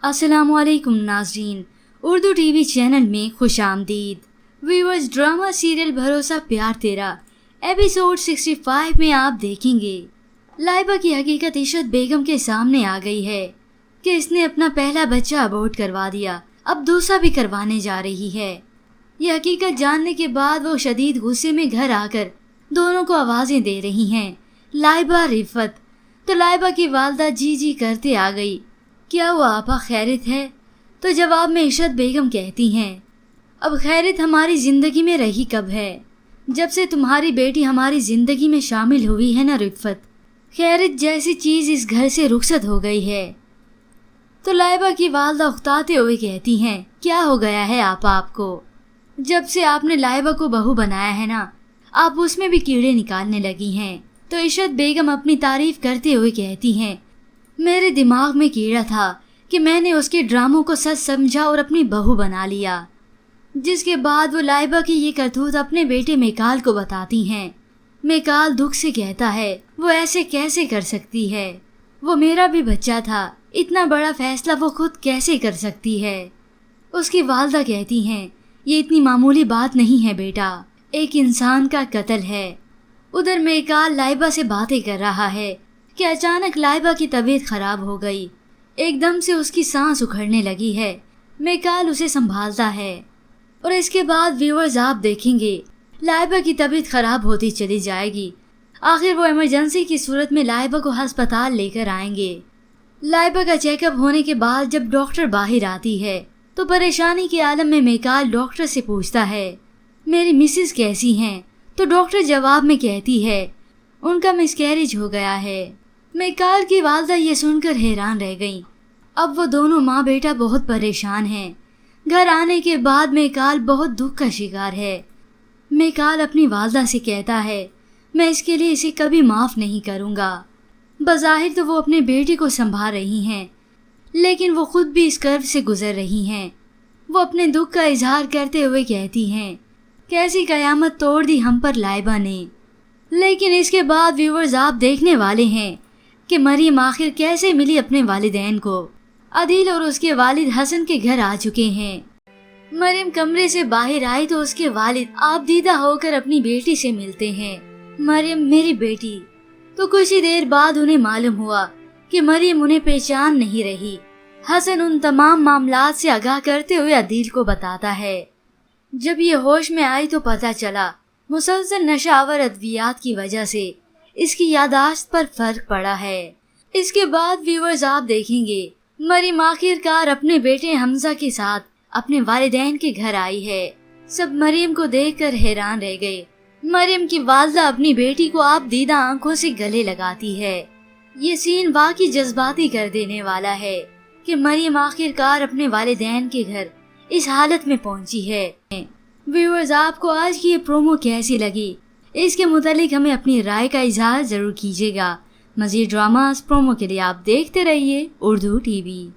अस्सलामुअलैकुम नाज़रीन, Urdu TV channel में खुश आमदीद। व्यूअर्स, ड्रामा सीरियल भरोसा प्यार तेरा एपिसोड 65 में आप देखेंगे लाइबा की हकीकत इशरत बेगम के सामने आ गई है कि इसने अपना पहला बच्चा अबॉर्ट करवा दिया, अब दूसरा भी करवाने जा रही है। ये हकीकत जानने के बाद वो शदीद गुस्से में घर आकर दोनों को आवाज़ें दे रही हैं, लाइबा, रिफत। तो लाइबा की वालदा जी जी करते आ गई, क्या वो आपा खैरियत है? तो जवाब में इशरत बेगम कहती हैं, अब खैरियत हमारी ज़िंदगी में रही कब है? जब से तुम्हारी बेटी हमारी ज़िंदगी में शामिल हुई है ना रिफत, खैरियत जैसी चीज़ इस घर से रुखसत हो गई है। तो लाइबा की वालदा उकताते हुए कहती हैं, क्या हो गया है आपा आपको? जब से आपने लाइबा को बहू बनाया है ना, आप उसमें भी कीड़े निकालने लगी हैं। तो इशरत बेगम अपनी तारीफ करते हुए कहती हैं, मेरे दिमाग में कीड़ा था कि मैंने उसके ड्रामों को सच समझा और अपनी बहू बना लिया। जिसके बाद वो लाइबा की ये करतूत अपने बेटे मेकाल को बताती हैं। मेकाल दुख से कहता है, वो ऐसे कैसे कर सकती है? वो मेरा भी बच्चा था, इतना बड़ा फैसला वो खुद कैसे कर सकती है? उसकी वालदा कहती हैं, ये इतनी मामूली बात नहीं है बेटा, एक इंसान का कत्ल है। उधर मेकाल लाइबा से बातें कर रहा है कि अचानक लाइबा की तबीयत खराब हो गई, एकदम से उसकी सांस उखड़ने लगी है। मेकाल उसे संभालता है और इसके बाद व्यूअर्स आप देखेंगे लाइबा की तबीयत खराब होती चली जाएगी। आखिर वो इमरजेंसी की सूरत में लाइबा को अस्पताल लेकर आएंगे। लाइबा का चेकअप होने के बाद जब डॉक्टर बाहर आती है तो परेशानी के आलम में मेकाल डॉक्टर से पूछता है, मेरी मिसेस कैसी हैं? तो डॉक्टर जवाब में कहती है, उनका मिसकैरेज हो गया है। मेकाल की वालदा ये सुनकर हैरान रह गईं। अब वो दोनों माँ बेटा बहुत परेशान हैं। घर आने के बाद मेकाल बहुत दुख का शिकार है। मेकाल अपनी वालदा से कहता है, मैं इसके लिए इसे कभी माफ़ नहीं करूँगा। बज़ाहिर तो वो अपने बेटे को संभाल रही हैं, लेकिन वो खुद भी इस कर्व से गुजर रही हैं। वो अपने दुख का इजहार करते हुए कहती हैं, कैसी कयामत तोड़ दी हम पर लाइबा ने। लेकिन इसके बाद व्यूअर्स आप देखने वाले हैं कि मरियम आखिर कैसे मिली अपने वालिदैन को। अदील और उसके वालिद हसन के घर आ चुके हैं। मरियम कमरे से बाहर आई तो उसके वालिद आबदीदा होकर अपनी बेटी से मिलते हैं। मरियम, मेरी बेटी। तो कुछ ही देर बाद उन्हें मालूम हुआ कि मरियम उन्हें पहचान नहीं रही। हसन उन तमाम मामलात से आगाह करते हुए अदील को बताता है। जब ये होश में आई तो पता चला मुसलसल नशावर अद्वियात की वजह से इसकी यादाश्त पर फर्क पड़ा है। इसके बाद व्यूअर्स आप देखेंगे मरियम आखिरकार अपने बेटे हमजा के साथ अपने वालिदैन के घर आई है। सब मरियम को देखकर हैरान रह गए। मरियम की वालदा अपनी बेटी को आप दीदा आंखों से गले लगाती है। ये सीन वाकई जज्बाती कर देने वाला है कि मरियम आखिरकार अपने वालिदैन के घर इस हालत में पहुंची है। व्यूअर्स, आपको आज की ये प्रोमो कैसी लगी, इसके मुतालिक हमें अपनी राय का इजहार जरूर कीजिएगा। मज़ीद ड्रामास प्रोमो के लिए आप देखते रहिए उर्दू टीवी।